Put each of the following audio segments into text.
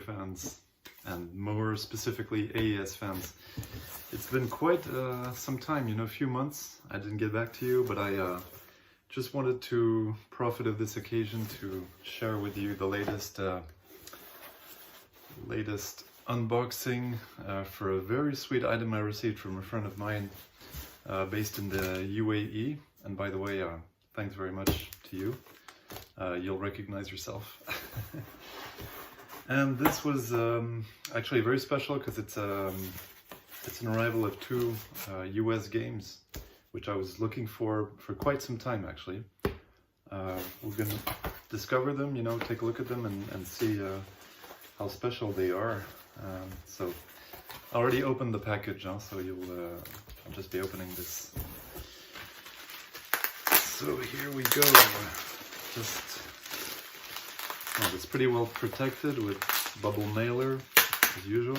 fans, and more specifically AES fans. It's been quite some time, you know, a few months. I didn't get back to you, but I just wanted to profit of this occasion to share with you the latest unboxing for a very sweet item I received from a friend of mine based in the UAE. And by the way, thanks very much to you. You'll recognize yourself. And this was actually very special because it's an arrival of two US games, which I was looking for quite some time actually. We're gonna discover them, you know, take a look at them and see how special they are. So I already opened the package, huh? So I'll just be opening this. So here we go. Well, it's pretty well protected with bubble mailer, as usual.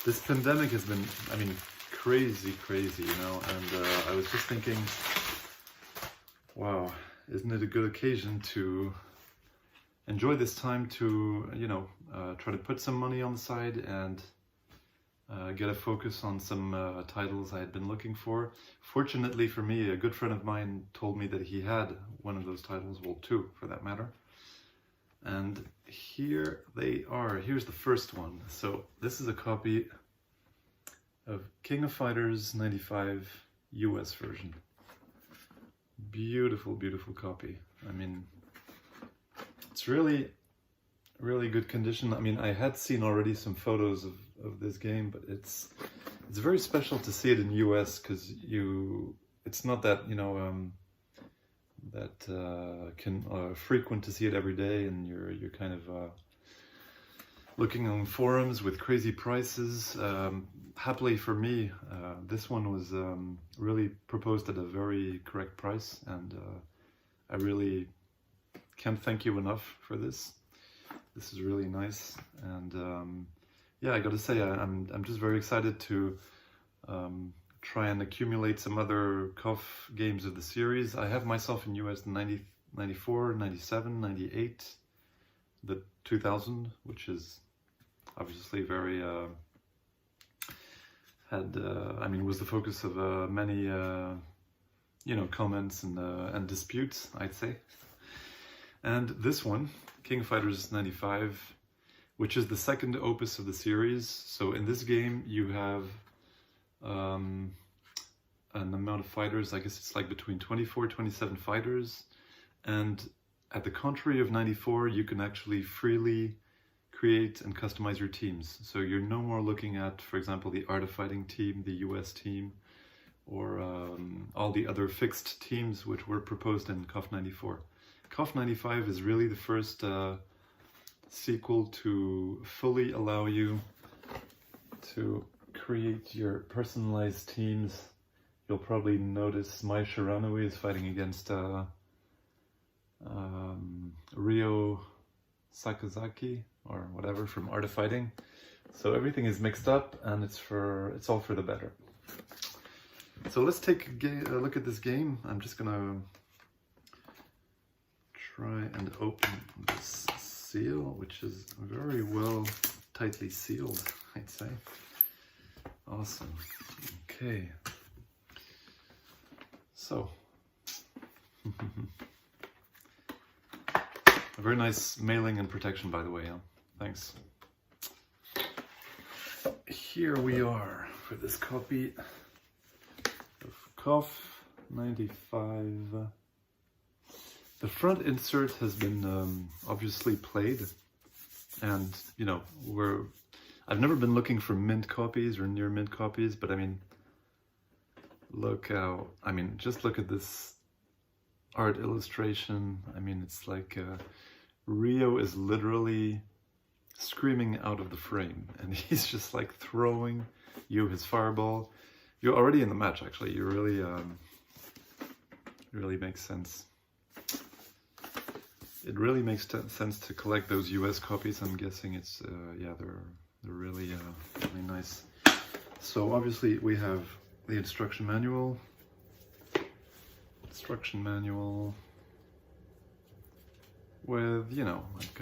This pandemic has been, I mean, crazy, you know, and I was just thinking, wow, isn't it a good occasion to enjoy this time to, you know, try to put some money on the side and get a focus on some titles I had been looking for. Fortunately for me, a good friend of mine told me that he had one of those titles, well, two for that matter. And here they are. Here's the first one. So this is a copy of King of Fighters 95 US version. Beautiful, beautiful copy. I mean, it's really good condition. I mean, I had seen already some photos of this game, but it's very special to see it in US because it's not that, you know, frequent to see it every day, and you're kind of looking on forums with crazy prices. Happily for me, this one was really proposed at a very correct price, and I really can't thank you enough for this. This is really nice, and yeah, I gotta say, I'm just very excited to try and accumulate some other KOF games of the series. I have myself in US 90, 94, 97, 98, the 2000, which is obviously very, I mean, was the focus of many, you know, comments and disputes, I'd say. And this one, King of Fighters 95, which is the second opus of the series. So in this game, you have an amount of fighters, I guess it's like between 24, 27 fighters. And at the contrary of 94, you can actually freely create and customize your teams. So you're no more looking at, for example, the Art of Fighting team, the US team, or all the other fixed teams which were proposed in KOF 94. KOF 95 is really the first sequel to fully allow you to create your personalized teams. You'll probably notice Mai Shiranui is fighting against Ryo Sakazaki or whatever from Art of Fighting. So everything is mixed up, and it's all for the better. So let's take a look at this game. I'm just gonna try and open this seal, which is very well tightly sealed, I'd say. Awesome. Okay. So, a very nice mailing and protection, by the way. Huh? Thanks. Here we are for this copy of KOF 95. The front insert has been obviously played, and you know, I've never been looking for mint copies or near mint copies, but I mean, just look at this art illustration. I mean, it's like Ryo is literally screaming out of the frame, and he's just like throwing you his fireball. You're already in the match, actually. You really, really makes sense. It really makes sense to collect those US copies. I'm guessing it's, yeah, they're really, really nice. So obviously we have the instruction manual. with, you know, like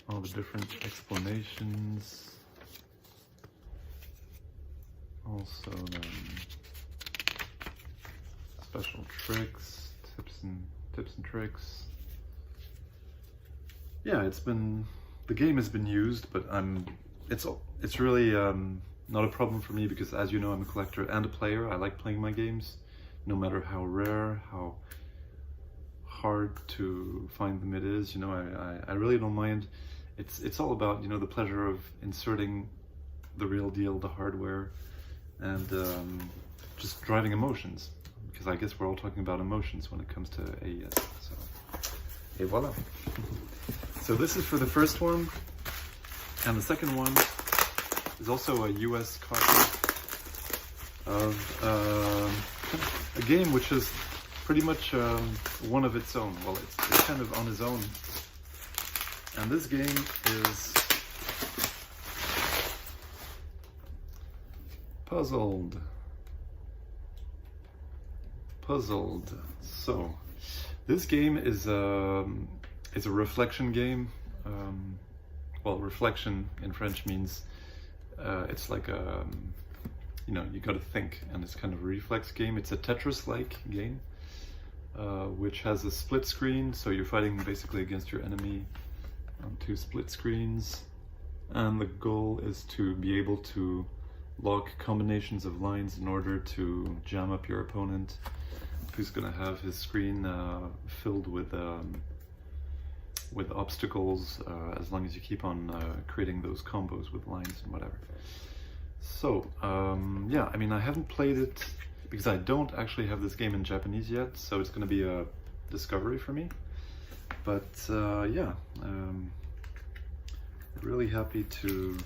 all the different explanations. Also special tricks, tips and tricks. Yeah, the game has been used, but it's really not a problem for me because, as you know, I'm a collector and a player. I like playing my games, no matter how rare, how hard to find them it is. You know, I really don't mind. It's all about, you know, the pleasure of inserting the real deal, the hardware, and just driving emotions, because I guess we're all talking about emotions when it comes to AES. So, et voila. So this is for the first one, and the second one is also a US copy of a game which is pretty much one of its own. Well, it's kind of on its own. And this game is Puzzled. So, this game is it's a reflection game. Well, reflection in French means it's like a, you know, you got to think, and it's kind of a reflex game. It's a Tetris-like game, which has a split screen, so you're fighting basically against your enemy on two split screens, and the goal is to be able to lock combinations of lines in order to jam up your opponent, who's going to have his screen filled with obstacles, as long as you keep on creating those combos with lines and whatever. So, yeah, I mean, I haven't played it because I don't actually have this game in Japanese yet, so it's going to be a discovery for me. But yeah, really happy to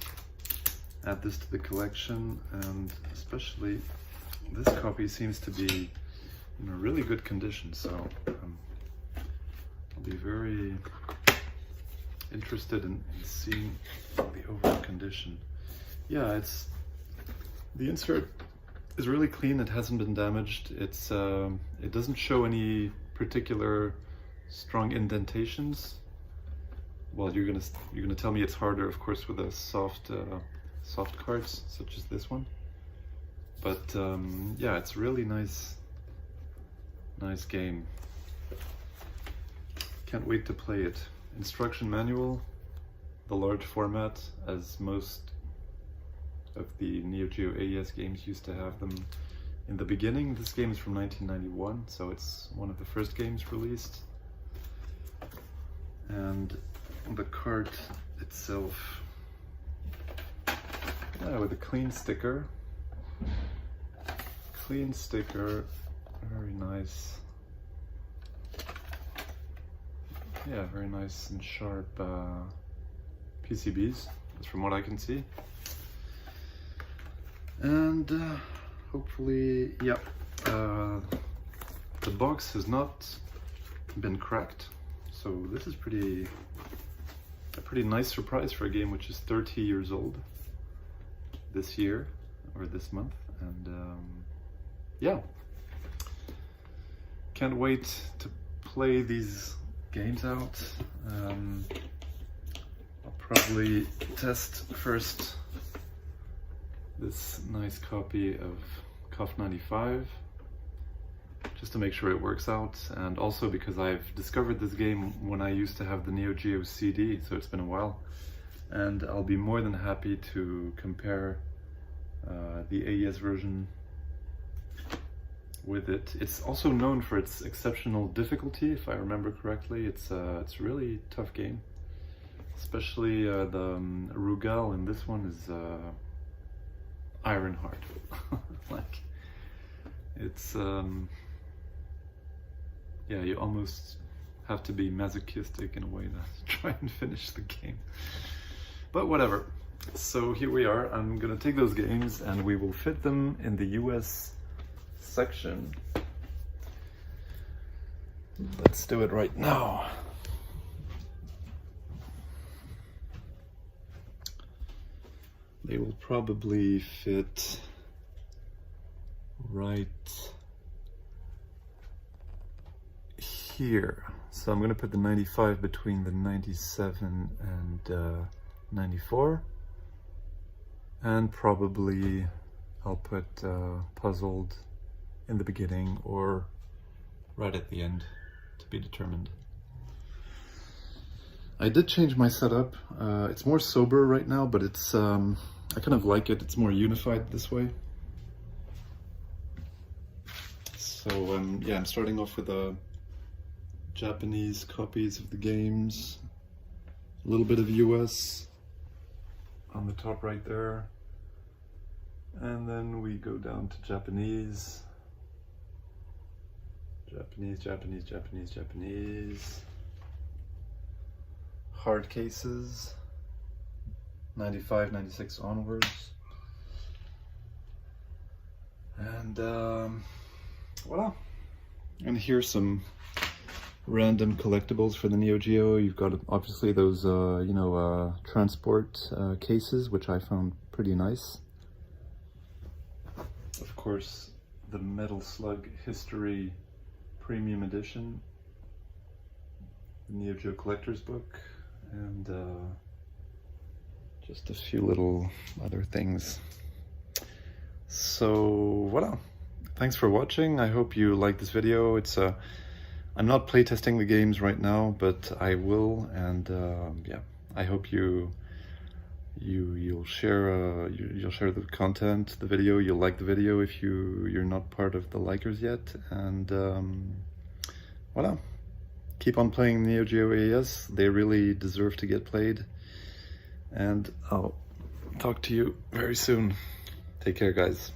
add this to the collection, and especially this copy seems to be in a really good condition, so I'll be very interested in seeing the overall condition. Yeah, the insert is really clean. It hasn't been damaged. It doesn't show any particular strong indentations. Well, you're gonna tell me it's harder, of course, with a soft cards such as this one. But yeah, it's a really nice game. Can't wait to play it. Instruction manual, the large format, as most of the Geo AES games used to have them in the beginning. This game is from 1991, so it's one of the first games released. And the cart itself, yeah, with a clean sticker, very nice. Yeah, very nice and sharp PCBs, that's from what I can see. And hopefully, yeah, the box has not been cracked, so this is a pretty nice surprise for a game which is 30 years old this year, or this month. And yeah, can't wait to play these games out. I'll probably test first this nice copy of KOF 95, just to make sure it works out, and also because I've discovered this game when I used to have the Neo Geo CD, so it's been a while, and I'll be more than happy to compare the AES version with it. It's also known for its exceptional difficulty, if I remember correctly. It's a really tough game, especially the Rugal in this one is iron hard. Like, it's yeah, you almost have to be masochistic in a way to try and finish the game, but whatever. So here we are. I'm gonna take those games and we will fit them in the US section. Let's do it right now. They will probably fit right here. So I'm going to put the 95 between the 97 and 94. And probably I'll put puzzled in the beginning or right at the end, to be determined. I did change my setup. It's more sober right now, but it's I kind of like it. It's more unified this way. So yeah, I'm starting off with Japanese copies of the games, a little bit of US on the top right there, and then we go down to Japanese. Hard cases, 95, 96 onwards. And voila. And here's some random collectibles for the Neo Geo. You've got obviously those, transport cases, which I found pretty nice. Of course, the Metal Slug History Premium Edition, the Neo Geo Collector's Book, and just a few little other things. So voila. Thanks for watching. I hope you like this video. I'm not playtesting the games right now, but I will, and yeah, I hope you'll share the content, the video. You'll like the video if you're not part of the likers yet, and voila. Keep on playing Neo Geo AES. They really deserve to get played, and I'll talk to you very soon. Take care, guys.